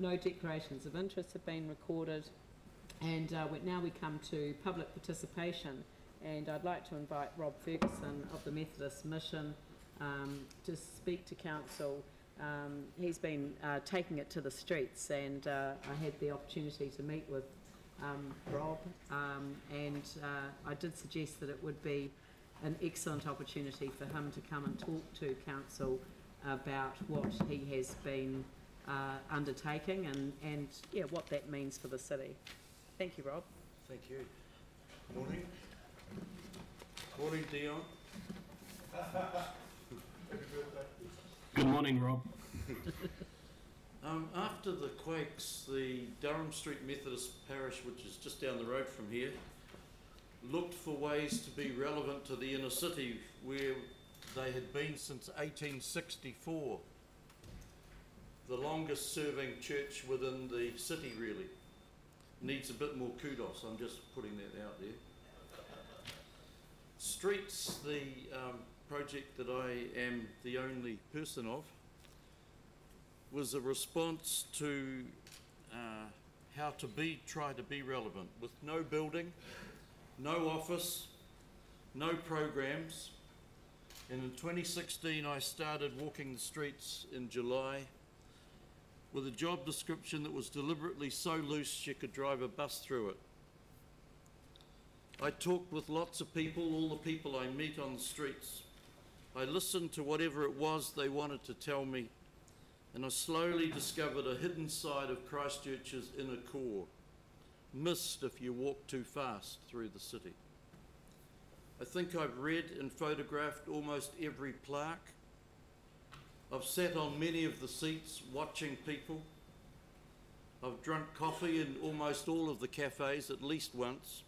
no declarations of interest have been recorded, and now we come to public participation, and I'd like to invite Rob Ferguson of the Methodist Mission to speak to council. He's been taking it to the streets, and I had the opportunity to meet with Rob, and I did suggest that it would be an excellent opportunity for him to come and talk to council about what he has been undertaking and yeah, what that means for the city. Thank you, Rob. Thank you. Morning. Morning, Dion. Good morning, Rob. After the quakes, the Durham Street Methodist Parish, which is just down the road from here, looked for ways to be relevant to the inner city, where they had been since 1864. The longest serving church within the city, really. Needs a bit more kudos, I'm just putting that out there. Streets, the project that I am the only person of, was a response to how to try to be relevant, with no building, no office, no programs. And in 2016 I started walking the streets in July with a job description that was deliberately so loose you could drive a bus through it. I talked with lots of people, all the people I meet on the streets. I listened to whatever it was they wanted to tell me, and I slowly discovered a hidden side of Christchurch's inner core, missed if you walk too fast through the city. I think I've read and photographed almost every plaque. I've sat on many of the seats watching people. I've drunk coffee in almost all of the cafes at least once,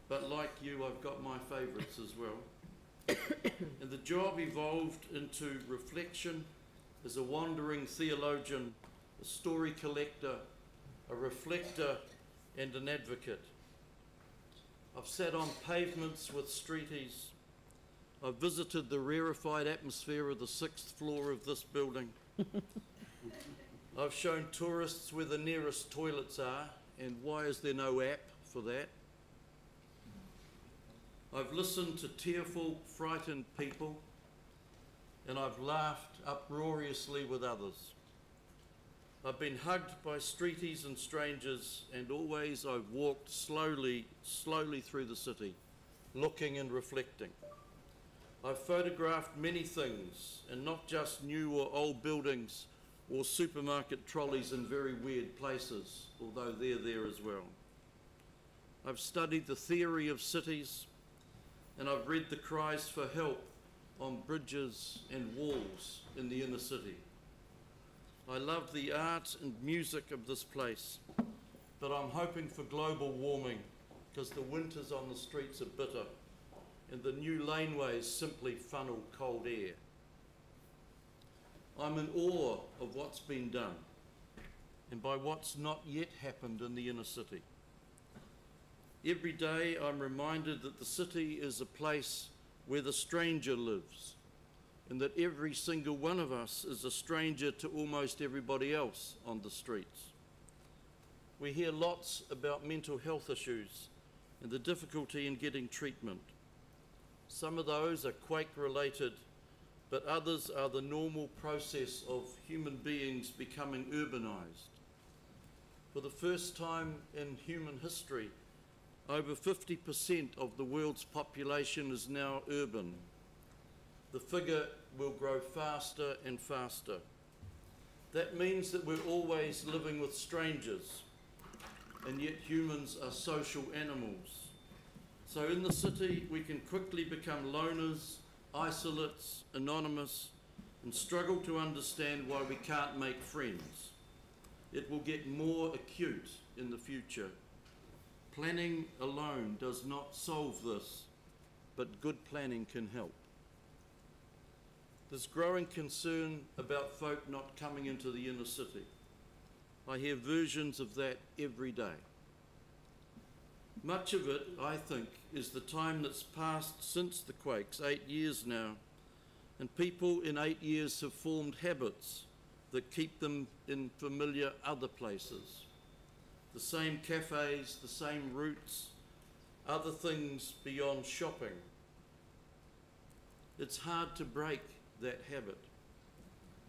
but like you, I've got my favourites as well. And the job evolved into reflection as a wandering theologian, a story collector, a reflector, and an advocate. I've sat on pavements with streeties. I've visited the rarefied atmosphere of the 6th floor of this building. I've shown tourists where the nearest toilets are and why is there no app for that. I've listened to tearful, frightened people, and I've laughed uproariously with others. I've been hugged by streeties and strangers, and always I've walked slowly through the city, looking and reflecting. I've photographed many things, and not just new or old buildings or supermarket trolleys in very weird places, although they're there as well. I've studied the theory of cities, and I've read the cries for help on bridges and walls in the inner city. I love the art and music of this place, but I'm hoping for global warming because the winters on the streets are bitter and the new laneways simply funnel cold air. I'm in awe of what's been done and by what's not yet happened in the inner city. Every day I'm reminded that the city is a place where the stranger lives, and that every single one of us is a stranger to almost everybody else on the streets. We hear lots about mental health issues and the difficulty in getting treatment. Some of those are quake-related, but others are the normal process of human beings becoming urbanised. For the first time in human history, over 50% of the world's population is now urban. The figure will grow faster and faster. That means that we're always living with strangers, and yet humans are social animals. So in the city, we can quickly become loners, isolates, anonymous, and struggle to understand why we can't make friends. It will get more acute in the future. Planning alone does not solve this, but good planning can help. There's growing concern about folk not coming into the inner city. I hear versions of that every day. Much of it, I think, is the time that's passed since the quakes, 8 years now, and people in 8 years have formed habits that keep them in familiar other places. The same cafes, the same routes, other things beyond shopping. It's hard to break that habit.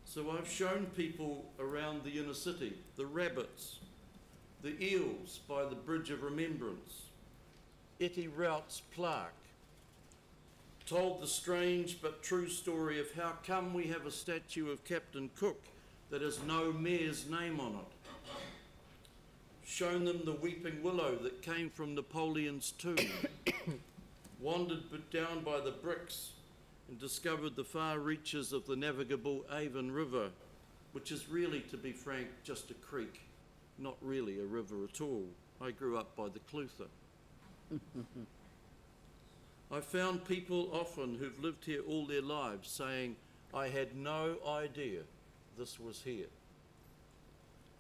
So I've shown people around the inner city, the rabbits, the eels by the Bridge of Remembrance, Etty Rout's plaque, told the strange but true story of how come we have a statue of Captain Cook that has no mayor's name on it. Shown them the weeping willow that came from Napoleon's tomb, wandered down by the bricks and discovered the far reaches of the navigable Avon River, which is really, to be frank, just a creek, not really a river at all. I grew up by the Clutha. I found people often who've lived here all their lives saying, I had no idea this was here.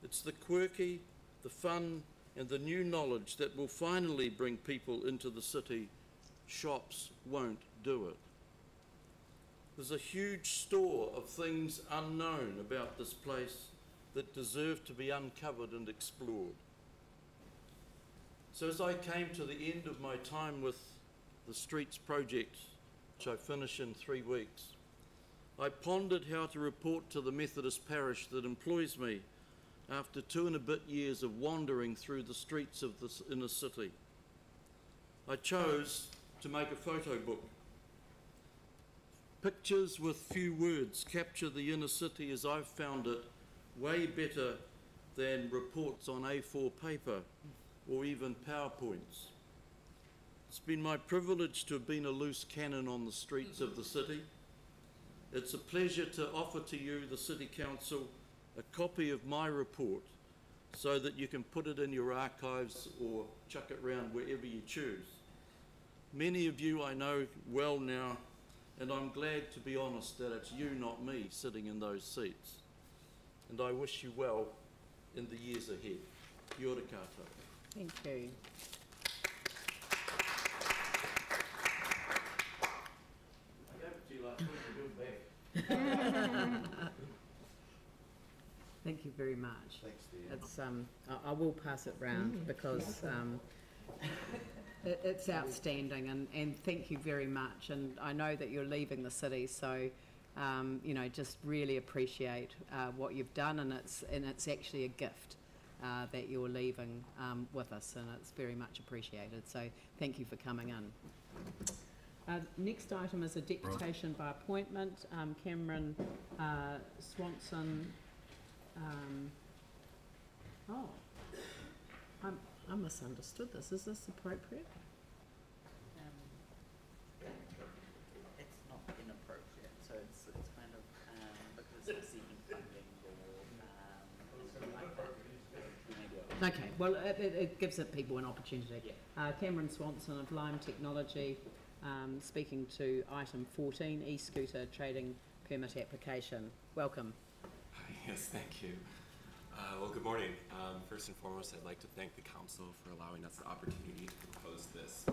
It's the quirky, the fun, and the new knowledge that will finally bring people into the city. Shops won't do it. There's a huge store of things unknown about this place that deserve to be uncovered and explored. So as I came to the end of my time with the Streets project, which I finish in 3 weeks, I pondered how to report to the Methodist parish that employs me after 2 and a bit years of wandering through the streets of this inner city. I chose to make a photo book. Pictures with few words capture the inner city as I've found it way better than reports on A4 paper or even PowerPoints. It's been my privilege to have been a loose cannon on the streets of the city. It's a pleasure to offer to you, the City Council, a copy of my report so that you can put it in your archives or chuck it around wherever you choose. Many of you I know well now, and I'm glad, to be honest, that it's you, not me, sitting in those seats. And I wish you well in the years ahead. Kia ora koutou. Thank you. I gave it to you last week, I'll give it back. Thank you very much. Thanks, dear. It's I will pass it round because it's outstanding, and thank you very much. And I know that you're leaving the city, so you know, just really appreciate what you've done, and it's actually a gift that you're leaving with us, and it's very much appreciated. So thank you for coming in. Next item is a deputation by appointment. Cameron Swanson. I misunderstood this. Is this appropriate? It's not inappropriate, so it's kind of because we're seeking funding or something like that. Okay, well, it gives it people an opportunity. Yeah. Cameron Swanson of Lime Technology, speaking to item 14, e-scooter trading permit application. Welcome. Yes, thank you. Well, good morning. First and foremost, I'd like to thank the council for allowing us the opportunity to propose this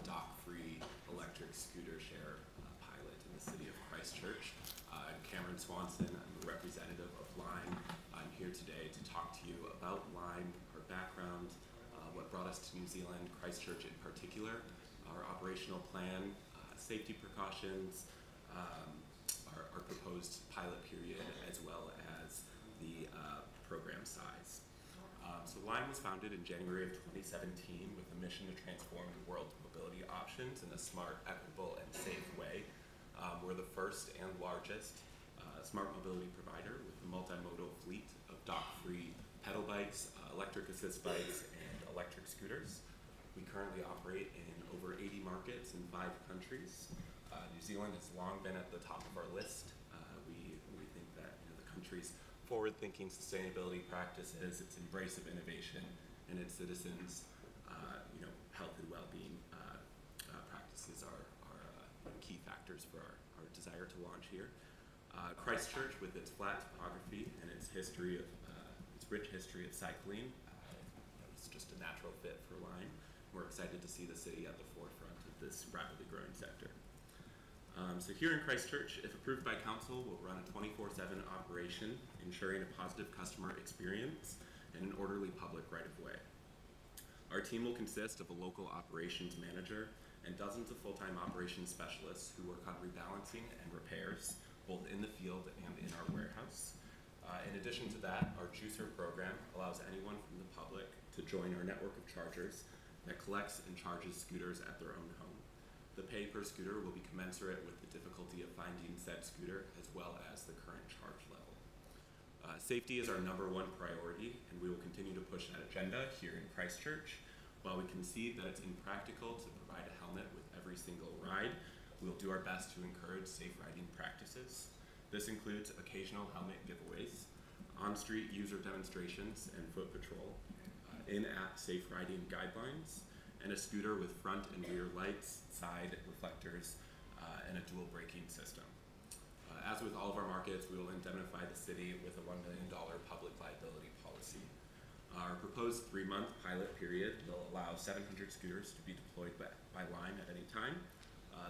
dock-free electric scooter share pilot in the city of Christchurch. I'm Cameron Swanson. I'm a representative of Lime. I'm here today to talk to you about Lime, our background, what brought us to New Zealand, Christchurch in particular, our operational plan, safety precautions, our proposed pilot period, as well as the program size. So Lime was founded in January of 2017 with a mission to transform the world's mobility options in a smart, equitable, and safe way. We're the first and largest smart mobility provider with a multimodal fleet of dock-free pedal bikes, electric assist bikes, and electric scooters. We currently operate in over 80 markets in 5 countries. New Zealand has long been at the top of our list. We think that the country's forward-thinking sustainability practices, its embrace of innovation, and its citizens' health and well-being practices are key factors for our desire to launch here. Christchurch, with its flat topography and its history of its rich history of cycling, it's just a natural fit for Lime. We're excited to see the city at the forefront of this rapidly growing sector. So here in Christchurch, if approved by council, we'll run a 24/7 operation, ensuring a positive customer experience and an orderly public right-of-way. Our team will consist of a local operations manager and dozens of full-time operations specialists who work on rebalancing and repairs, both in the field and in our warehouse. In addition to that, our juicer program allows anyone from the public to join our network of chargers that collects and charges scooters at their own home. The pay per scooter will be commensurate with the difficulty of finding said scooter as well as the current charge level. Safety is our #1 priority, and we will continue to push that agenda here in Christchurch. While we concede that it's impractical to provide a helmet with every single ride, we'll do our best to encourage safe riding practices. This includes occasional helmet giveaways, on-street user demonstrations and foot patrol, in-app safe riding guidelines, and a scooter with front and rear lights, side reflectors, and a dual braking system. As with all of our markets, we will indemnify the city with a $1 million public liability policy. Our proposed 3-month pilot period will allow 700 scooters to be deployed by line at any time.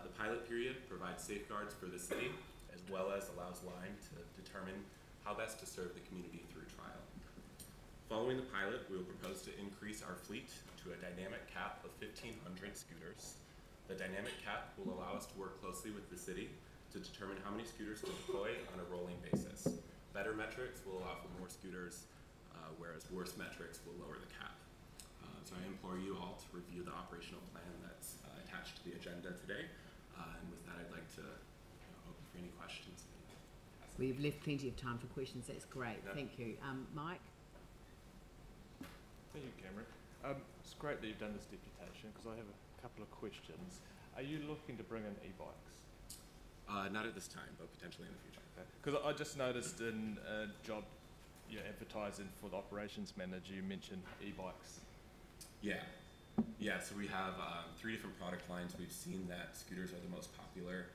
The pilot period provides safeguards for the city, as well as allows line to determine how best to serve the community through trial. Following the pilot, we will propose to increase our fleet to a dynamic cap of 1,500 scooters. The dynamic cap will allow us to work closely with the city to determine how many scooters to deploy on a rolling basis. Better metrics will allow for more scooters, whereas worse metrics will lower the cap. So I implore you all to review the operational plan that's attached to the agenda today. And with that, I'd like to open for any questions. We've left plenty of time for questions. That's great. Yeah. Thank you. Mike? Thank you, Cameron. It's great that you've done this deputation because I have a couple of questions. Are you looking to bring in e-bikes? Not at this time, but potentially in the future. Because I just noticed in a job you're advertising for the operations manager, you mentioned e-bikes. Yeah. Yeah, so we have 3 different product lines. We've seen that scooters are the most popular.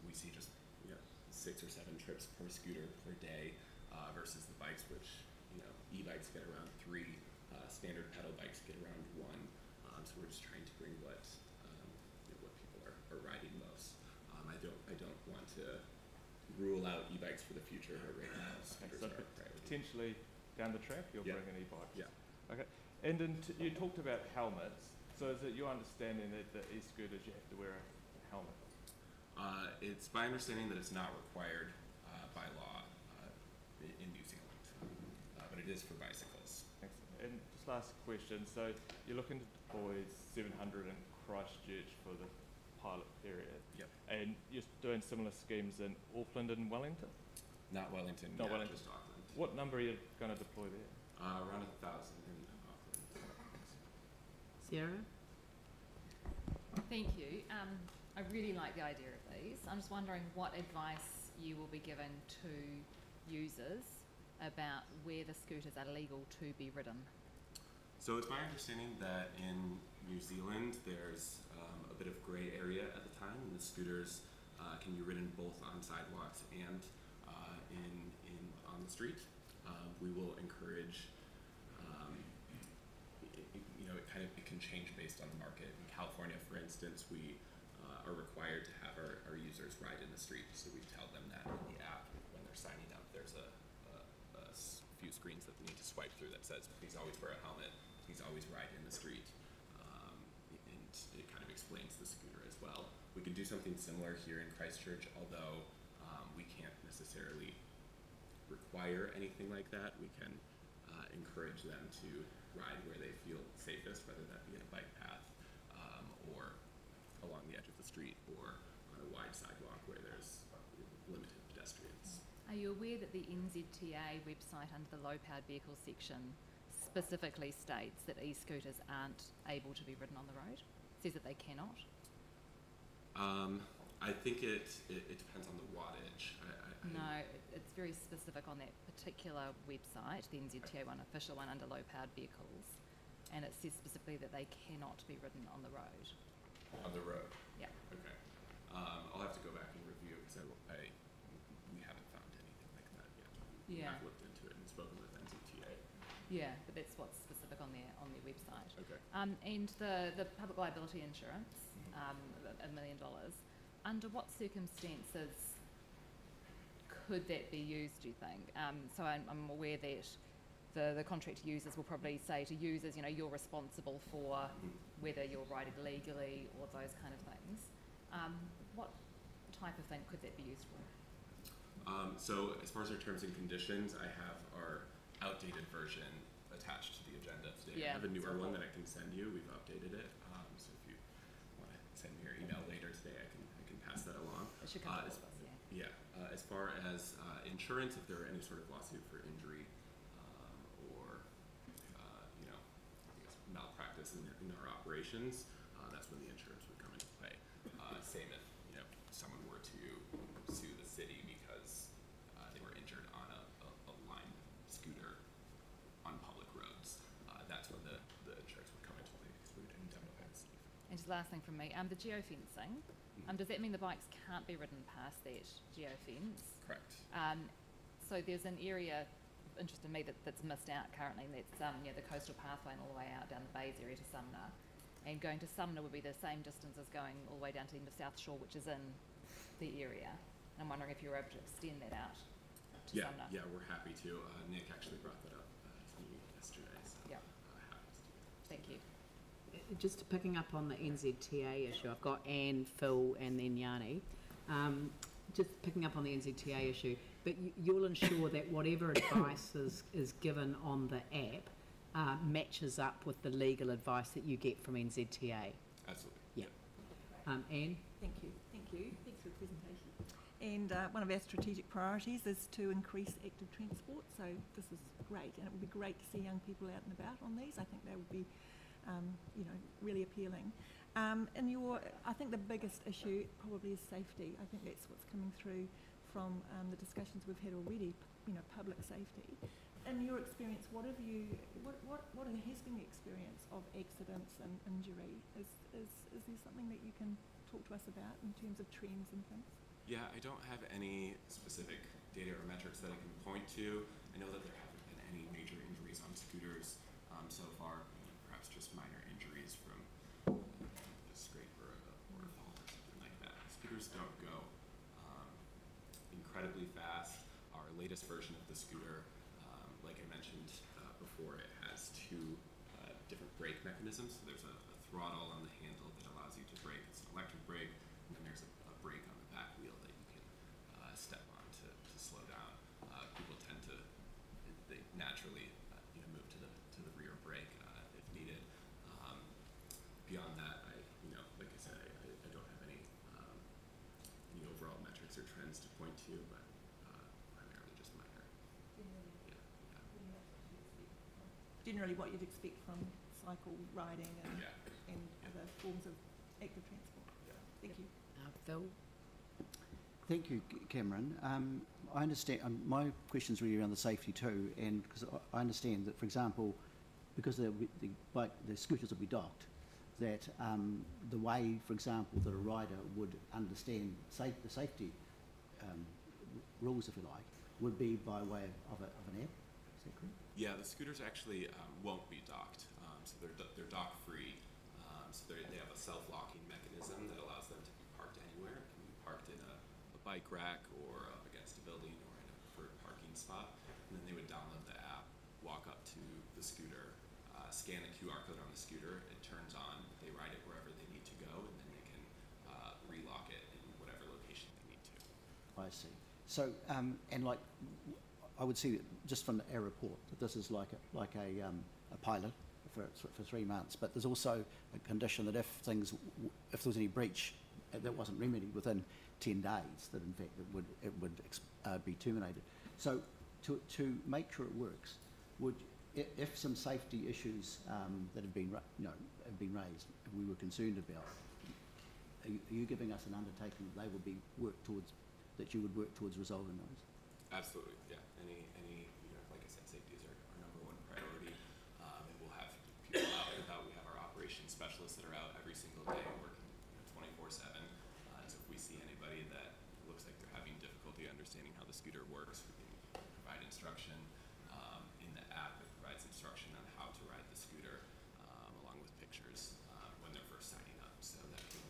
We see just 6 or 7 trips per scooter per day versus the bikes, which e-bikes get around 3, standard pedal bikes get around 1. So we're just trying to bring what people are riding most. I don't want to rule out e-bikes for the future, but right now scooters So are a priority. potentially down the track you'll Yeah. bring in e-bikes. Yeah. Okay. And then you talked about helmets. So is it your understanding that the e-scooters you have to wear a helmet? It's my understanding that it's not required by law in New Zealand, but it is for bicycles. Thanks. And just last question. So you're looking to deploy 700 in Christchurch for the pilot period. Yep. And you're doing similar schemes in Auckland and Wellington? Not Wellington, Not yeah, Wellington. just Auckland. What number are you going to deploy there? Around 1,000 in Auckland. Sarah? Thank you. I really like the idea of these. I'm just wondering what advice you will be given to users about where the scooters are legal to be ridden. So it's my understanding that in New Zealand there's a bit of gray area at the time, and the scooters can be ridden both on sidewalks and on the street. We will encourage. It can change based on the market. In California, for instance, we are required to have our users ride in the street, so we tell them that in the app when they're signing up. There's a few screens that they need to swipe through that says, please always wear a helmet, please always ride in the street, and it kind of explains the scooter as well. We could do something similar here in Christchurch, although we can't necessarily require anything like that. We can encourage them to ride where they feel safest, whether that be in a bike path or along the edge of the street or on a wide sidewalk where there's limited pedestrians. Are you aware that the NZTA website under the low-powered vehicle section specifically states that e-scooters aren't able to be ridden on the road? It says that they cannot? I think it depends on the wattage. No, it's very specific on that particular website, the NZTA one, official one under low-powered vehicles, and it says specifically that they cannot be ridden on the road. On the road? Yeah. Okay. I'll have to go back and review because we haven't found anything like that yet. Yeah. I've looked into it and spoken with NZTA. Yeah, but that's what's specific on their website. Okay. And the public liability insurance, $1 million. under what circumstances could that be used, do you think? So I'm aware that the contract users will probably say to users, you know, you're responsible for whether you're riding legally or those kind of things. What type of thing could that be used for? So as far as our terms and conditions, I have our outdated version attached to the agenda today. Yeah, I have a newer one that I can send you. We've updated it. So if you want to send me your email later today, I can pass that along. It should come to all of us, yeah. Yeah. As far as insurance, if there are any sort of lawsuit for injury or you know, I guess malpractice in our operations, that's when the insurance would come into play. Same if, you know, someone were to sue the city because they were injured on a line scooter on public roads. That's when the insurance would come into play because we would indemnify the city. And just last thing from me, the geofencing, does that mean the bikes can't be ridden past that geofence? Correct. So there's an area of interest in me that's missed out currently, and that's the coastal pathway and all the way out down the Bays area to Sumner. And going to Sumner would be the same distance as going all the way down to the end of South Shore, which is in the area. And I'm wondering if you're able to extend that out to Sumner. Yeah, we're happy to. Nick actually brought that up to me yesterday, so Yep. Happy to do that. Thank you. Just picking up on the NZTA issue, I've got Anne, Phil and then Yanni. Just picking up on the NZTA issue, but you'll ensure that whatever advice is given on the app matches up with the legal advice that you get from NZTA. Absolutely. Yeah. Anne? Thank you. Thanks for the presentation. And one of our strategic priorities is to increase active transport, so this is great, and it would be great to see young people out and about on these. I think they would be really appealing. And I think the biggest issue probably is safety. I think that's what's coming through from the discussions we've had already, public safety. In your experience, what has been the experience of accidents and injury? Is there something that you can talk to us about in terms of trends and things? Yeah, I don't have any specific data or metrics that I can point to. I know that there haven't been any major injuries on scooters so far, perhaps just minor injuries from a scrape or a fall or something like that. Scooters don't go incredibly fast. Our latest version of the scooter, like I mentioned before, it has two different brake mechanisms. So there's a throttle on the handle that allows you to brake. It's an electric brake, and then there's a brake on the back wheel that you can step on to slow down. People tend to, they naturally move to the rear brake if needed. Beyond that, like I said, I don't have any overall metrics or trends to point to, but primarily just minor. Generally what you'd expect from cycle riding and Yeah. other forms of active transport. Yeah. Thank you. Phil? Thank you, Cameron. I understand, my question's really around the safety too, and because I understand that, for example, because the scooters will be docked, that the way, for example, that a rider would understand the safety rules, if you like, would be by way of an app. Is that correct? Yeah, the scooters actually won't be docked, so they're dock free. So they have a self-locking mechanism that allows them to be parked anywhere. It can be parked in a bike rack or up against a building or in a preferred parking spot. And then they would download the app, walk up to the scooter, scan the QR code on the scooter, it turns on, they ride it wherever they need to go, and then they can relock it in whatever location they need to. I see. So, and like, I would see just from our report that this is like a pilot for 3 months, but there's also a condition that if there was any breach that wasn't remedied within 10 days, that in fact it would be terminated. So to make sure it works, if some safety issues that have been raised, we were concerned about, are you giving us an undertaking that they would be that you would work towards resolving those? Absolutely, yeah. Any like I said, safety is our number one priority. And we'll have people out and about. We have our operations specialists that are out every single day working 24/7. So if we see anybody that looks like they're having difficulty understanding how the scooter works, we can provide instruction in the app. It provides instruction on how to ride the scooter along with pictures when they're first signing up. So that can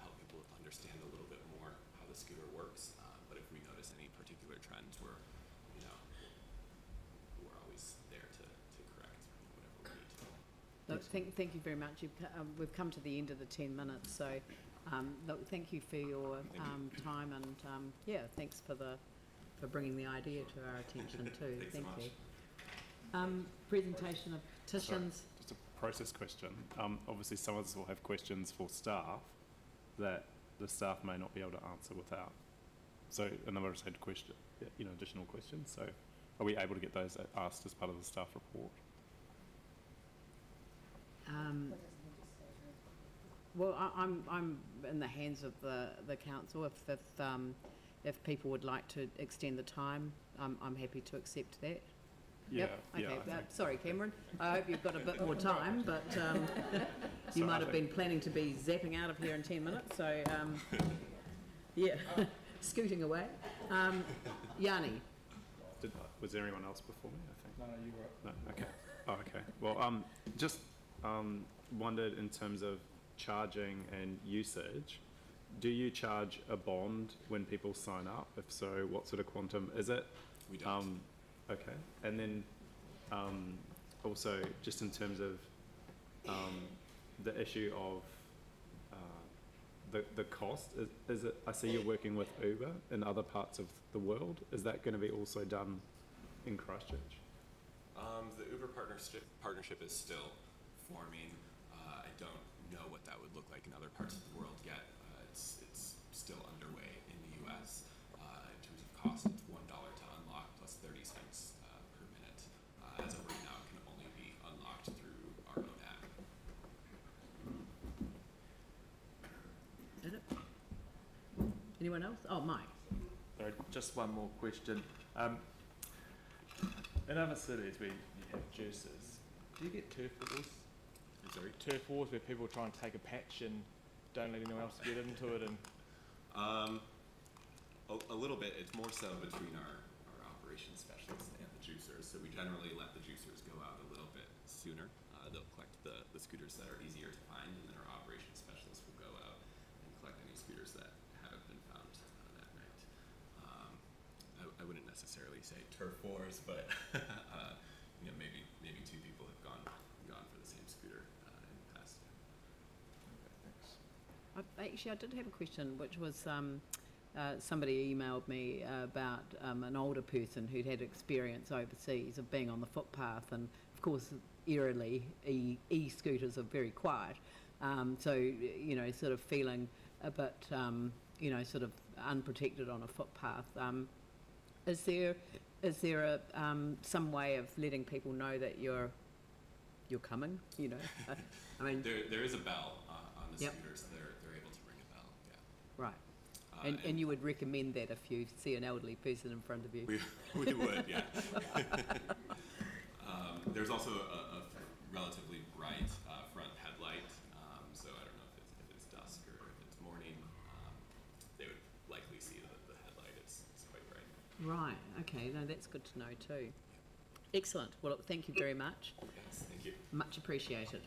help people understand a little bit more the scooter works. But if we notice any particular trends, we're always there to correct whatever we need to. Look, thank you very much. We've come to the end of the 10 minutes, so look, thank you for your time, and yeah, thanks for bringing the idea to our attention too. Thanks Thank so much. you. Presentation of petitions. Just a process question. Obviously, some of us will have questions for staff that the staff may not be able to answer without. So, and I've just had additional questions. So, are we able to get those asked as part of the staff report? Well, I'm in the hands of the council. If people would like to extend the time, I'm happy to accept that. Yeah. Yep. Okay. Yeah, Sorry, Cameron. I hope you've got a bit more time, but you might have been planning to be zapping out of here in 10 minutes. So, yeah, scooting away. Yanni. Was there anyone else before me? I think. No, you were. No. Okay. Oh, okay. Well, just wondered in terms of charging and usage. Do you charge a bond when people sign up? If so, what sort of quantum is it? We don't. Okay, and then also just in terms of the issue of the cost, is it? I see you're working with Uber in other parts of the world. Is that going to be also done in Christchurch? The Uber partnership is still forming. I don't know what that would look like in other parts of the world yet. It's still underway in the US. In terms of cost, it's $1 to unlock plus 30 cents per minute. As of right now, it can only be unlocked through our own app. Is it? Anyone else? Oh, Mike. Sorry, just one more question. In other cities where you have juices, do you get turf wars? Sorry? Turf wars where people try and take a patch and don't let anyone else get into it, and A little bit. It's more so between our operations specialists and the juicers. So we generally let the juicers go out a little bit sooner. They'll collect the scooters that are easier to find, and then our operations specialists will go out and collect any scooters that haven't been found that night. I wouldn't necessarily say turf wars, but maybe two people have gone for the same scooter in the past. thanks. Actually, I did have a question, which was somebody emailed me about an older person who'd had experience overseas of being on the footpath, and of course, eerily, e-scooters are very quiet. So, sort of feeling a bit, sort of unprotected on a footpath. Is there some way of letting people know that you're coming? I mean, there is a bell on the Yep. scooters. They're able to ring a bell. Yeah. right. And you would recommend that if you see an elderly person in front of you? We would, yeah. There's also a relatively bright front headlight, so I don't know if it's dusk or if it's morning. They would likely see that the headlight is quite bright. Right, okay, no, that's good to know too. Excellent. Well, look, thank you very much. Yes, thank you. Much appreciated.